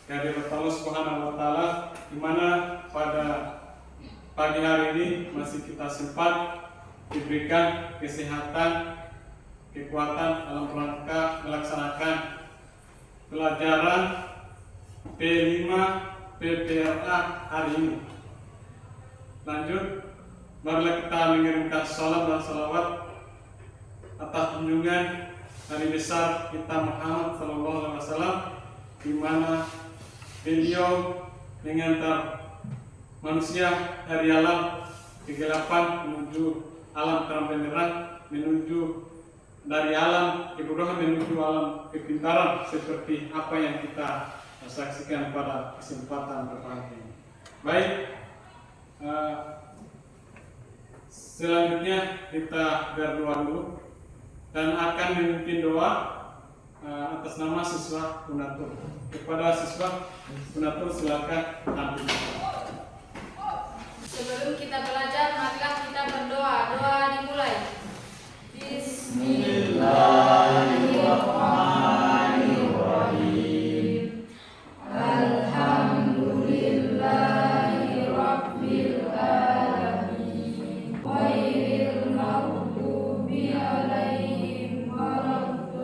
kehadirat Allah Subhanahu wa Ta'ala, di mana pada pagi hari ini masih kita sempat diberikan kesehatan, kekuatan dalam rangka melaksanakan pelajaran P5 PPRA hari ini. Lanjut, marilah kita mengirimkan salam dan salawat atas junjungan Nabi besar kita Muhammad SAW, di mana beliau mengantar manusia dari alam kegelapan menuju alam terang benderang, menuju dari alam kebodohan menuju alam kepintaran, seperti apa yang kita saksikan pada kesempatan berbahagia ini. Baik, selanjutnya kita berdoa dulu dan akan memimpin doa atas nama siswa Unatur. Kepada siswa Unatur silakan tampil. Sebelum kita belajar, marilah kita berdoa. Doa dimulai. Bismillahirrahmanirrahim. Alhamdulillahirabbil alamin. Ghairil maghdubi alaihim waladdallin.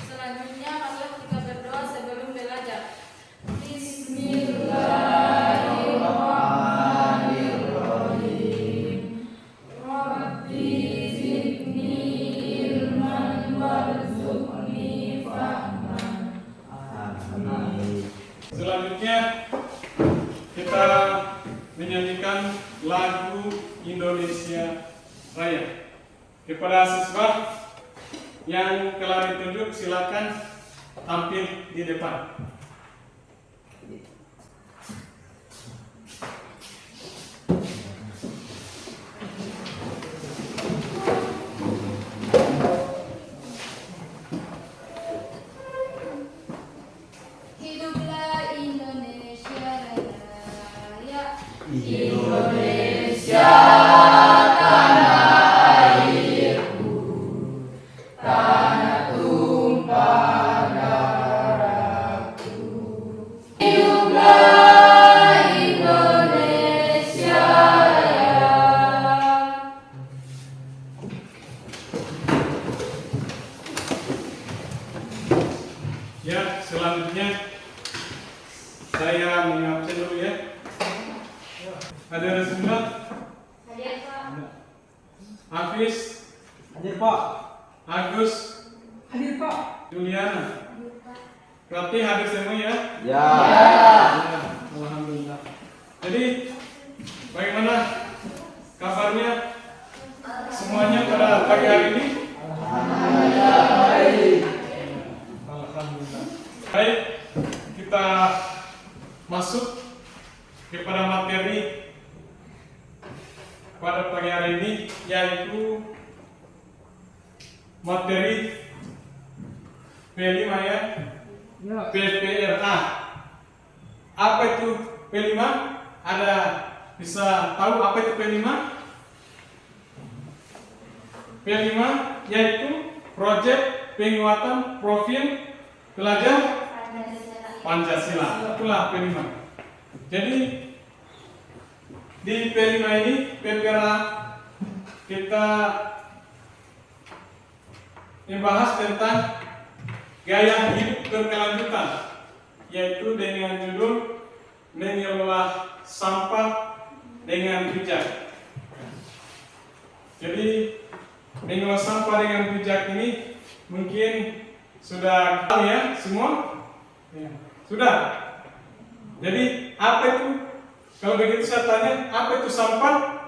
Selanjutnya marilah kita berdoa sebelum belajar. Bismillahirrahmanirrahim. Rabbi zidni ilman warzuqni fahman. Amin. Selanjutnya kita menyanyikan lagu Indonesia Raya. Kepada siswa yang telah ditunjuk silakan tampil di depan. Hiduplah Indonesia Raya. Indonesia tanah airku, tanah tumpah darahku. Hiduplah Indonesia Raya. Ya, selanjutnya saya mengingatkan dulu ya. Ada semua? Hadir Pak. Hafiz, Hadir Pak. Agus, Hadir Pak. Juliana. Berarti hadir semua ya? Ya. Ya, alhamdulillah. Jadi bagaimana kabarnya semuanya pada pagi hari ini? Alhamdulillah. Baik, kita masuk kepada materi pada pagi hari ini, yaitu materi P5 ya, PPRA. Apa itu P5? Ada bisa tahu apa itu P5? P5 yaitu proyek penguatan profil pelajar Pancasila. Itulah P5. Jadi di P5 ini PPRA kita membahas tentang gaya hidup berkelanjutan, yaitu dengan judul mengelola sampah dengan bijak. Jadi mengelola sampah dengan bijak ini mungkin sudah tahu ya semua? Ya. Sudah. Jadi apa itu? Kalau begitu saya tanya, apa itu sampah?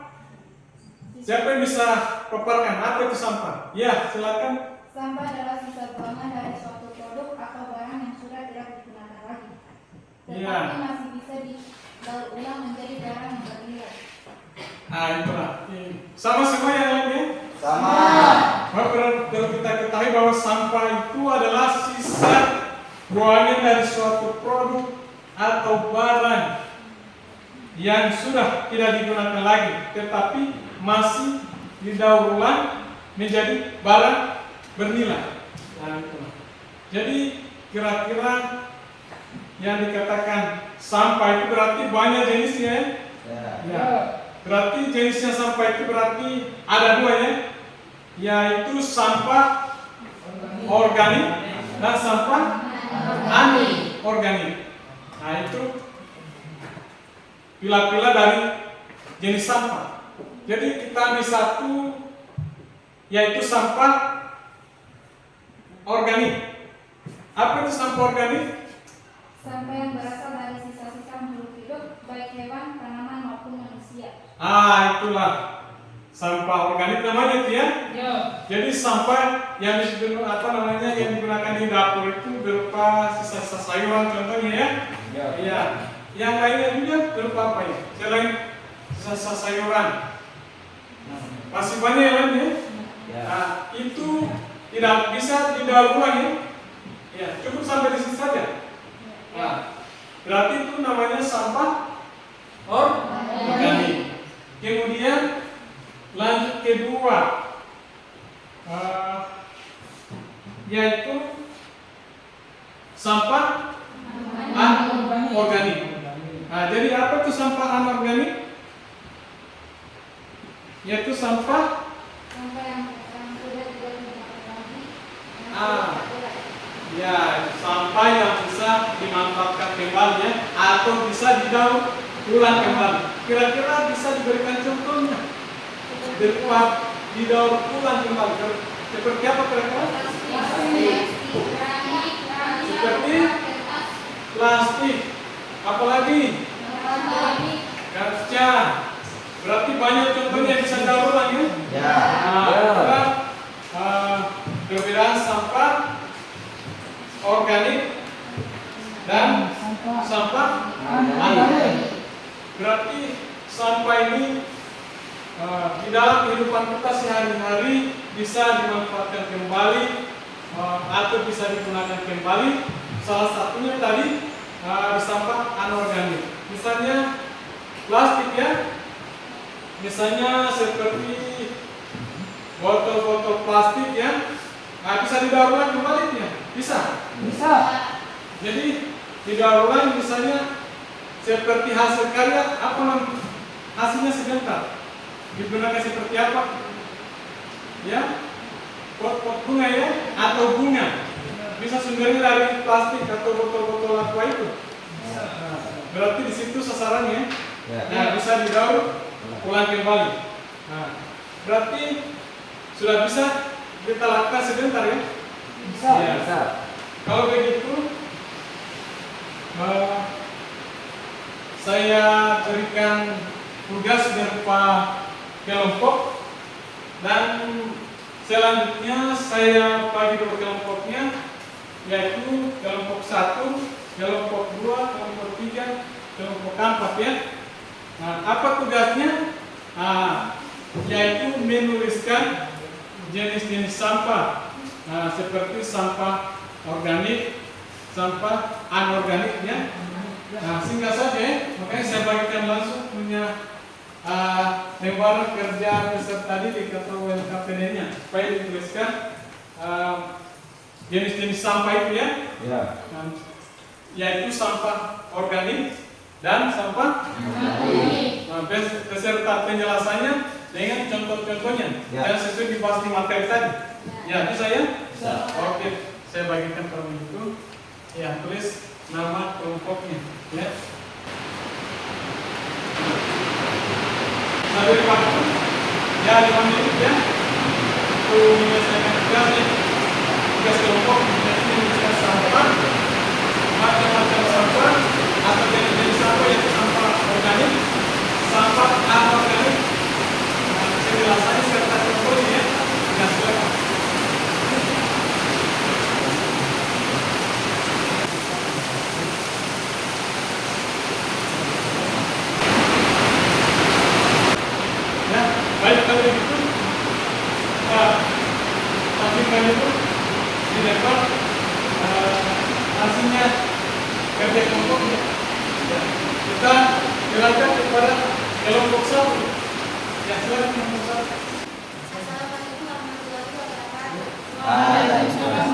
Siapa yang bisa paparkan apa itu sampah? Ya, silakan. Sampah adalah sisa buangan dari suatu produk atau barang yang sudah tidak digunakan lagi, tetapi Iya. masih bisa didaur ulang menjadi barang yang bernilai. Nah, itulah. Sama semua yang lainnya? Sama. Kalau kita ketahui bahwa sampah itu adalah sisa buangan dari suatu produk atau barang yang sudah tidak digunakan lagi, tetapi masih didaur ulang menjadi barang bernilai. Nah, itulah. Jadi kira-kira yang dikatakan sampah itu berarti banyak jenisnya ya? Ya. Berarti jenisnya sampah itu berarti ada dua ya, yaitu sampah organik dan sampah anorganik. Nah itu pilah-pilah dari jenis sampah. Jadi kita ambil satu, yaitu sampah organik. Apa itu sampah organik? Sampah yang berasal dari sisa-sisa makhluk hidup, baik hewan, tanaman maupun manusia. Itulah sampah organik namanya itu ya. Jadi sampah yang yang digunakan di dapur itu berupa sisa-sisa sayuran contohnya ya. Iya. Yang lainnya juga berupa apa ya? Selain sisa-sisa sayuran. Masih banyak yang lain ya. Nah, itu tidak bisa didaur ulang ya. Ya, cukup sampai di situ saja. Nah, berarti itu namanya sampah organik. Kemudian lanjut kedua, yaitu sampah anorganik. Nah, jadi apa itu sampah anorganik? Yaitu sampah Sampah yang sudah tidak digunakan lagi. ya, sampah yang bisa dimanfaatkan kembali ya, atau bisa didaur ulang kembali. Kira-kira bisa diberikan contohnya berupa didaur ulang kembali. Seperti apa kira-kira? Seperti plastik, apalagi kaca. Berarti banyak contohnya yang bisa didaur ulang ya. Perbedaan sampah organik dan sampah anorganik. Berarti sampah ini di dalam kehidupan kita sehari-hari bisa dimanfaatkan kembali atau bisa digunakan kembali. Salah satunya tadi sampah anorganik. Misalnya plastik ya. Misalnya seperti botol-botol plastik ya. Bisa didaur ulang kembali ya? Bisa. Jadi didaur ulang misalnya seperti hasil karya apa hasilnya sebentar. Digunakan seperti apa? Ya, pot-pot bunga ya, atau bunga. Bisa sumbernya dari plastik atau botol-botol aqua itu. Berarti di situ sasarannya. Nah, bisa didaur ulang kembali. Nah, berarti sudah bisa kita lakukan sebentar ya? Bisa. Kalau begitu, saya berikan tugas berupa kelompok dan selanjutnya saya bagi dua kelompoknya, yaitu kelompok 1, kelompok 2, kelompok 3, kelompok 4 ya. Nah, apa tugasnya? Yaitu menuliskan jenis-jenis sampah, seperti sampah organik, sampah anorganik ya. Nah, singkat saja ya, makanya saya bagikan langsung punya lembar kerja peserta didik atau LKPD-nya supaya dituliskan jenis-jenis sampah itu ya. Yaitu sampah organik dan sampah anorganik. Beserta penjelasannya dengan contoh-contohnya yang sesuai dibahas di materi tadi. Ya, bisa ya? Oke, saya bagikan kalau begitu. Ya, tulis nama kelompoknya ya. Nah, dari waktu ya 5 menit ya untuk menyelesaikan tugasnya. Tugas kelompok menuliskan sampah, macam-macam sampah atau jenis-jenis sampah, yaitu sampah organik, sampah anorganik. Penjelasannya serta contohnya ya. Ya, silakan. Baik, kalau begitu tampilkan itu di level hasilnya kerja kelompok ya. Kita jelaskan kepada kelompok 1 ya, silakan kelompok 1. Assalamualaikum warahmatullahi wabarakatuh. Waalaikumsalam.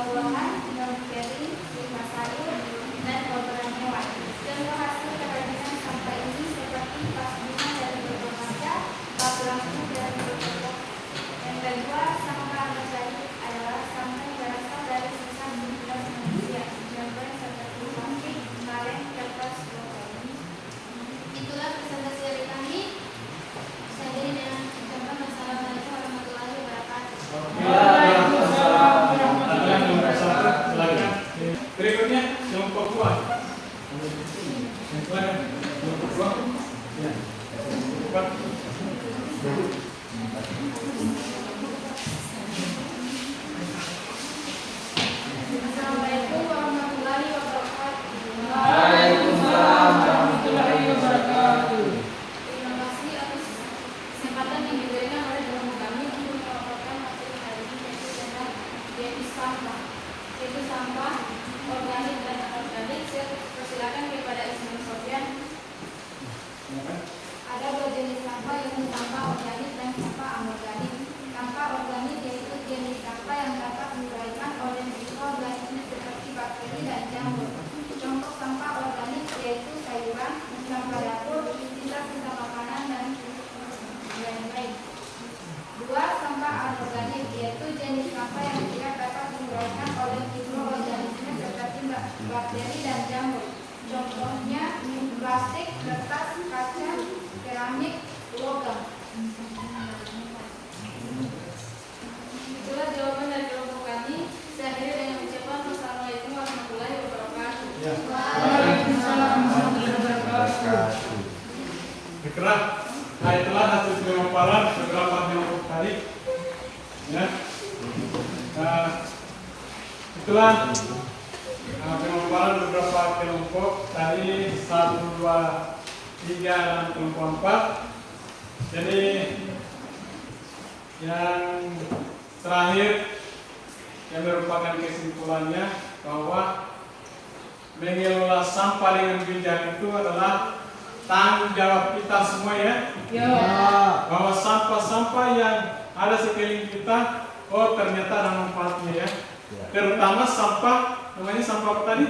buah-buahan, non-dairy, buah sayur, dan organ hewan. Contoh hasil kerajinan sampah ini seperti vas bunga dari berbagai macam, bak lampu dari berbagai. Yang kedua, sampah organik adalah sampah yang berasal dari sisa aktivitas manusia, contohnya seperti plastik, kaleng, kertas, botol. Itulah presentasi dari kami. Saya akhiri dengan ucapan wassalamualaikum warahmatullahi wabarakatuh. Waalaikumsalam warahmatullahi wabarakatuh. Silakan. Berikutnya kelompok buah. Silakan. Kelompok buah. Ya. Cepat. Assalamualaikum warahmatullahi wabarakatuh. Waalaikumsalam warahmatullahi wabarakatuh. Terima kasih atas kesempatan yang diberikan oleh guru kami untuk melaporkan materi hari ini, yaitu sampah, organik dan anorganik. Saya persilakan kepada Ismail Sofyan. Ada dua jenis sampah, yaitu sampah organik dan sampah anorganik. Sampah organik yaitu jenis sampah yang dapat diuraikan oleh mikroorganisme seperti bakteri dan jamur. Contoh sampah organik yaitu sayuran, sampah dapur, sisa-sisa makanan, dan lain-lain. Dua, sampah anorganik yaitu jenis sampah yang tidak dapat diuraikan oleh mikroorganisme seperti bakteri dan jamur. Contohnya plastik, kertas, kaca, keramik, logam. Itulah jawaban dari kelompok kami. Saya akhiri dengan ucapan wassalamualaikum warahmatullahi wabarakatuh. Ya. Waalaikumsalam warahmatullahi wabarakatuh. Bergerak. Nah, itulah hasil pemaparan beberapa kelompok tadi. Ya. Itulah pemaparan beberapa kelompok tadi 1, 2, 3 dan kelompok 4. Jadi yang terakhir yang merupakan kesimpulannya bahwa mengelola sampah dengan bijak itu adalah tanggung jawab kita semua ya. Bahwa sampah-sampah yang ada sekeliling kita, oh ternyata ada manfaatnya ya. Terutama sampah, namanya sampah apa tadi?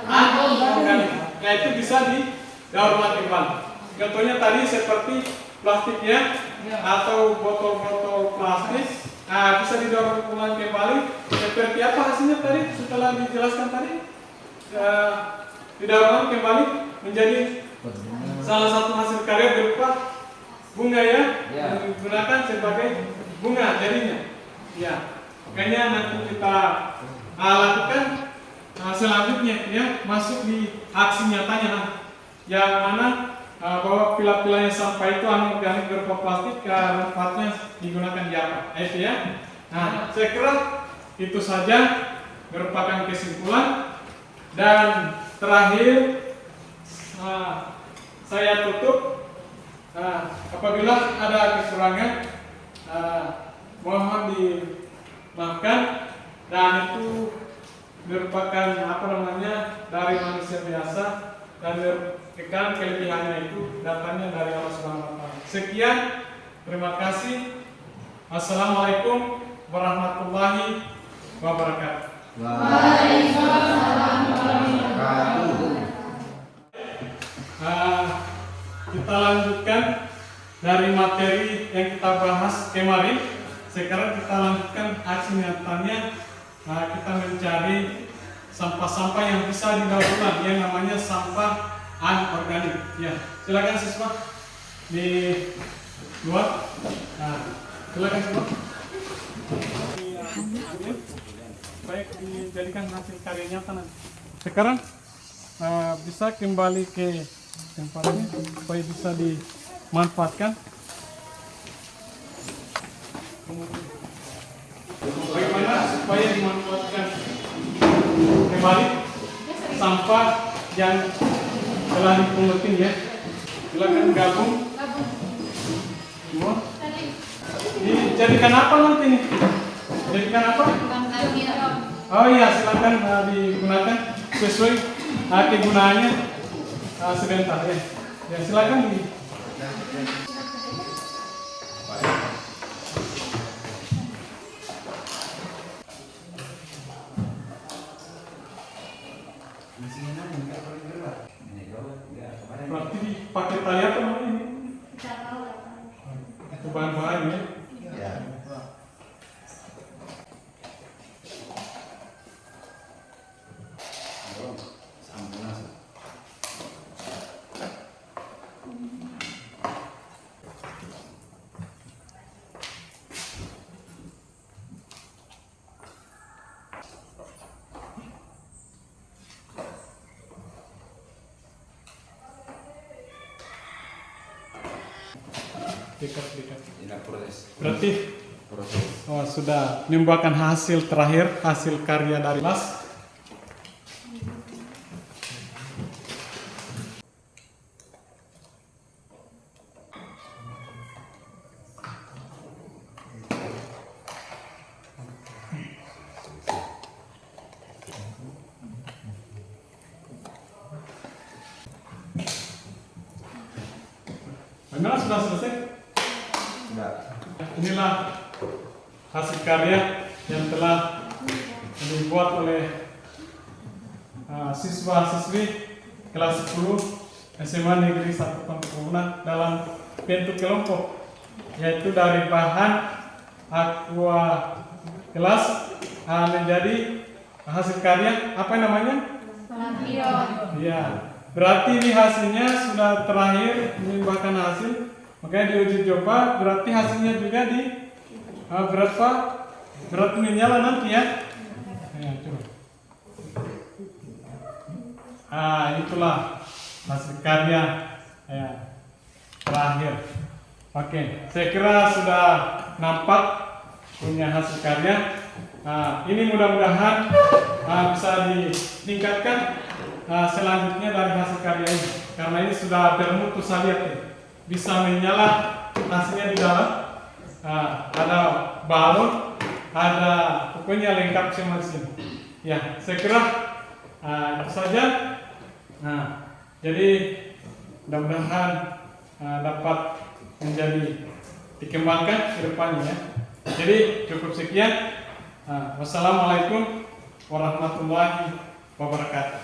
Anorganik. Nah itu bisa didaur ulang kembali. Contohnya tadi seperti plastik ya, atau botol-botol plastik. Nah bisa didaur ulang kembali. Seperti apa hasilnya tadi? Setelah dijelaskan tadi, didaur ulang kembali menjadi salah satu hasil karya berupa bunga ya, yang digunakan sebagai bunga jadinya. Ya, makanya nanti kita lakukan selanjutnya ya, masuk di aksi nyatanya yang mana bahwa pilah-pilahnya sampah itu anorganik berupa plastik, manfaatnya digunakan di apa? Itu ya. Nah, saya kira itu saja merupakan kesimpulan. Dan terakhir saya tutup. Apabila ada kekurangan mohon dimaafkan, dan itu merupakan dari manusia biasa, dan merupakan kelebihannya itu datangnya dari Allah Subhanahu wa taala. Sekian, terima kasih. Assalamualaikum warahmatullahi wabarakatuh. Waalaikumsalam warahmatullahi wabarakatuh. Kita lanjutkan dari materi yang kita bahas kemarin. Sekarang kita lanjutkan aksi nyatanya. Kita mencari sampah-sampah yang bisa didaur ulang, yang namanya sampah anorganik. Ya, silakan siswa di luar. Silakan siswa. Baik, dijadikan hasil karya nyata nanti. Sekarang bisa kembali ke tempatnya supaya bisa dimanfaatkan. Bagaimana supaya dimanfaatkan kembali sampah yang telah dipungutin ya? Silakan gabung. Semua. Dijadikan apa nanti nih? Jadikan apa? Oh iya, silakan digunakan sesuai kegunaannya. Sebentar ya. Ya silakan di. Berarti dipakai tali apa namanya ini? Tidak tahu. Itu bahan-bahannya. Ya. Dekat. Ini proses. Berarti Proses. sudah menimbulkan hasil terakhir, hasil karya dari Mas. Bagaimana sudah selesai? Sudah. Inilah hasil karya yang telah dibuat oleh siswa-siswi kelas 10 SMA Negeri 1 Pampunan dalam bentuk kelompok, yaitu dari bahan aqua gelas menjadi hasil karya apa namanya? Lampion. Iya, berarti ini hasilnya sudah terakhir menimbulkan hasil, makanya diuji coba. Berarti hasilnya juga di berapa? Berarti menyala nanti ya. Ya, coba. Itulah hasil karya ya, terakhir. Oke, saya kira sudah nampak punya hasil karya. Ini mudah-mudahan bisa ditingkatkan selanjutnya dari hasil karya ini, karena ini sudah bermutu, saya lihat nih, bisa menyala hasilnya di dalam. Ada balon, ada pokoknya lengkap semua di sini. Ya, saya kira itu saja. Jadi mudah-mudahan dapat menjadi dikembangkan ke depannya ya. Jadi cukup sekian. Wassalamualaikum warahmatullahi wabarakatuh.